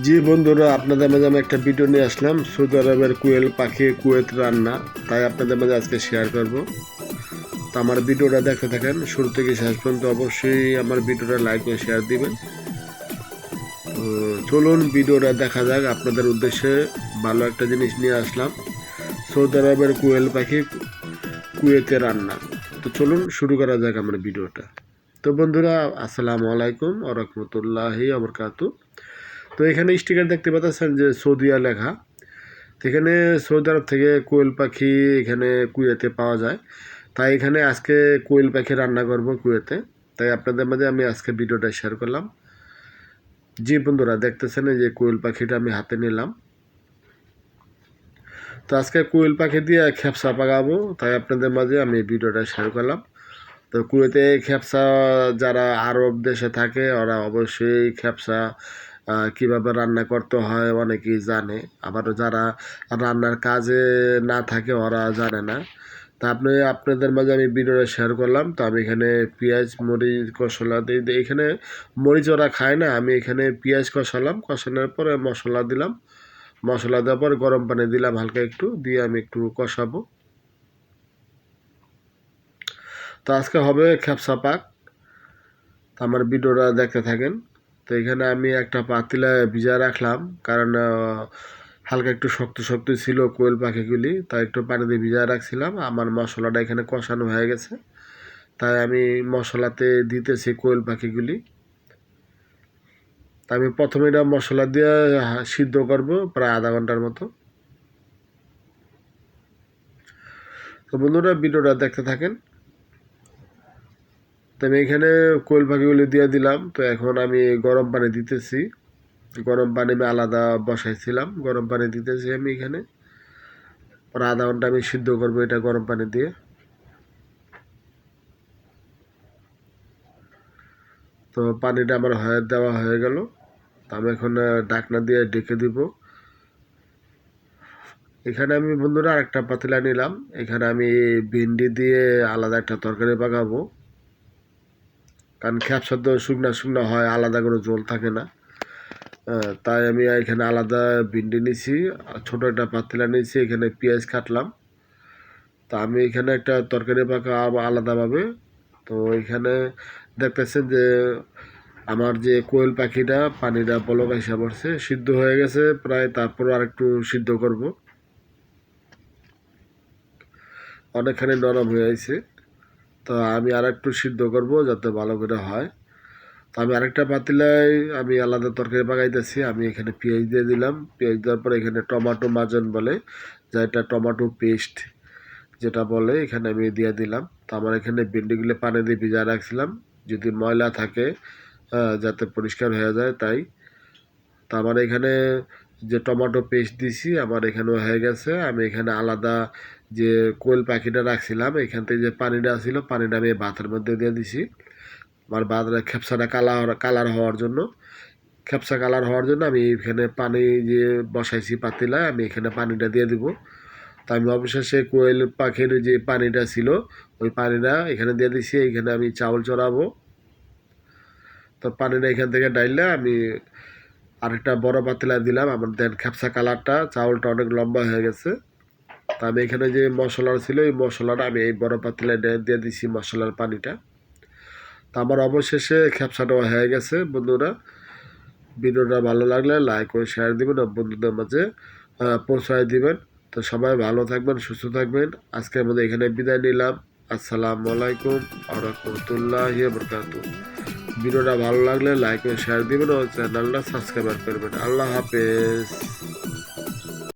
জি বন্ধুরা, আপনাদের মাঝে আমি একটা ভিডিও নিয়ে আসলাম সৌদি আরবের কোয়েল পাখি কুয়েত রান্না। তাই আপনাদের মাঝে আজকে শেয়ার করব। তো আমার ভিডিওটা দেখতে থাকেন শুরু থেকে শেষ পর্যন্ত। অবশ্যই আমার ভিডিওটা লাইক ও শেয়ার দিবেন। তো চলুন ভিডিওটা দেখা যাক। আপনাদের উদ্দেশ্যে ভালো একটা জিনিস নিয়ে আসলাম, সৌদি আরবের কোয়েল পাখি কুয়েতে রান্না। তো চলুন শুরু করা যাক আমার ভিডিওটা। তো বন্ধুরা, আসসালামু আলাইকুম ওয়া রাহমাতুল্লাহি ওয়া বারাকাতুহু। তো এখানে স্টিকার দেখতে পাচ্ছেন যে সৌদিয়া লেখা। তো এখানে সৌদি আরব থেকে কোয়েল পাখি এখানে কুয়েতে পাওয়া যায়। তাই এখানে আজকে কোয়েল পাখি রান্না করব কুয়েতে। তাই আপনাদের মাঝে আমি আজকে ভিডিওটা শেয়ার করলাম। জি বন্ধুরা, দেখতেছেন এই যে কোয়েল পাখিটা আমি হাতে নিলাম। তো আজকে কোয়েল পাখি দিয়ে খেপসা পাকাবো, তাই আপনাদের মাঝে আমি ভিডিওটা শেয়ার করলাম। তো কুয়েতে খেপসা যারা আরব দেশে থাকে ওরা অবশ্যই খেপসা কীভাবে রান্না করতে হয় অনেকেই জানে। আবার যারা রান্নার কাজে না থাকে ওরা জানে না। তা আপনাদের মাঝে আমি ভিডিওটা শেয়ার করলাম। তো আমি এখানে পেঁয়াজ মরিচ কষলা দিই। এখানে মরিচ ওরা খায় না, আমি এখানে পেঁয়াজ কষালাম, কষানোর পরে মশলা দিলাম। মশলা দেওয়ার পরে গরম পানি দিলাম হালকা একটু, দিয়ে আমি একটু কষাবো। তো আজকে হবে খেপসা পাক। তো আমার ভিডিওটা দেখতে থাকেন। তো এখানে আমি একটা পাতিলা ভিজা রাখলাম, কারণ হালকা একটু শক্ত শক্ত ছিল কোয়েল পাখিগুলি, তাই একটু পানি দিয়ে ভিজা রাখছিলাম। আমার মশলাটা এখানে কষানো হয়ে গেছে, তাই আমি মশলাতে দিতেছি কোয়েল পাখিগুলি। তা আমি প্রথমে এটা মশলা দিয়ে সিদ্ধ করব প্রায় আধা ঘন্টার মতো। তো বন্ধুরা, ভিডিওটা দেখতে থাকেন। তো আমি এখানে কোয়েল পাখিগুলি দিয়ে দিলাম। তো এখন আমি গরম পানি দিতেছি। গরম পানি আমি আলাদা বসাইছিলাম, গরম পানি দিতেছি আমি এখানে। পরে আধা ঘন্টা আমি সিদ্ধ করবো এটা গরম পানি দিয়ে। তো পানিটা আমার দেওয়া হয়ে গেল। তো আমি এখন ঢাকনা দিয়ে ঢেকে দিব। এখানে আমি বন্ধুরা আরেকটা পাতিলা নিলাম। এখানে আমি ভিন্ডি দিয়ে আলাদা একটা তরকারি পাকাবো, কারণ খেপসা তো শুকনা শুকনা হয়, আলাদা কোনো ঝোল থাকে না। তাই আমি এখানে আলাদা ভিন্ডি নিছি, ছোট একটা পাতিলা নিয়েছি, এখানে পেঁয়াজ কাটলাম। তা আমি এখানে একটা তরকারি পাকাবো আলাদাভাবে। তো এখানে দেখতেছেন যে আমার যে কোয়েল পাখিটা পানিটা বলক এসে পড়ছে, সিদ্ধ হয়ে গেছে প্রায়। তারপর আর একটু সিদ্ধ করব, অনেকখানি নরম হয়ে আছে। তো আমি আর একটু সিদ্ধ করব যাতে ভালো করে হয়। তো আমি আরেকটা পাতিলায় আমি আলাদা তরকারি পাকাইতেছি। আমি এখানে পেঁয়াজ দিয়ে দিলাম। পেঁয়াজ দেওয়ার পরে এখানে টমেটো মাজন বলে, যা এটা টমেটো পেস্ট যেটা বলে, এখানে আমি দিয়ে দিলাম। তো আমার এখানে ভেন্ডিগুলো পানি দিয়ে ভিজা রাখছিলাম, যদি ময়লা থাকে যাতে পরিষ্কার হয়ে যায় তাই। তো আমার এখানে যে টমেটো পেস্ট দিছি আমার এখানেও হয়ে গেছে। আমি এখানে আলাদা যে কোয়েল পাখিটা রাখছিলাম, এখান থেকে যে পানিটা ছিল পানিটা আমি ভাতের মধ্যে দিয়ে দিছি। আমার ভাতের খেপসাটা কালার হওয়ার জন্য, খেপসা কালার হওয়ার জন্য আমি এখানে পানি যে বসাইছি পাতিলায়, আমি এখানে পানিটা দিয়ে দিব। তো আমি অবশেষে কোয়েল পাখির যে পানিটা ছিল ওই পানিটা এখানে দিয়ে দিছি। এখানে আমি চাউল চড়াবো। তো পানিটা এখান থেকে ডাইলে আমি আরেকটা বড় পাতিলা দিলাম। আমার দেন খেপসা কালারটা চাউলটা অনেক লম্বা হয়ে গেছে। তো আমি এখানে যে মশলা ছিল এই মশলাটা আমি এই বড় পাতিলায় দিয়ে দিছি মশলার পানিটা। তো আমার অবশেষে খেপসাটাও হয়ে গেছে। বন্ধুরা, ভিডিওটা ভালো লাগলে লাইক ও শেয়ার দিবেন ও বন্ধুদের মাঝে পৌঁছায় দিবেন। তো সবাই ভালো থাকবেন, সুস্থ থাকবেন। আজকে আমাদের এখানে বিদায় নিলাম। আসসালামু আলাইকুম ওয়া রাহমাতুল্লাহি ওয়া বারাকাতুহু। ভিডিওটা ভালো লাগলে লাইক ও শেয়ার দিবেন ও চ্যানেলটা সাবস্ক্রাইব করবেন। আল্লাহ হাফেজ।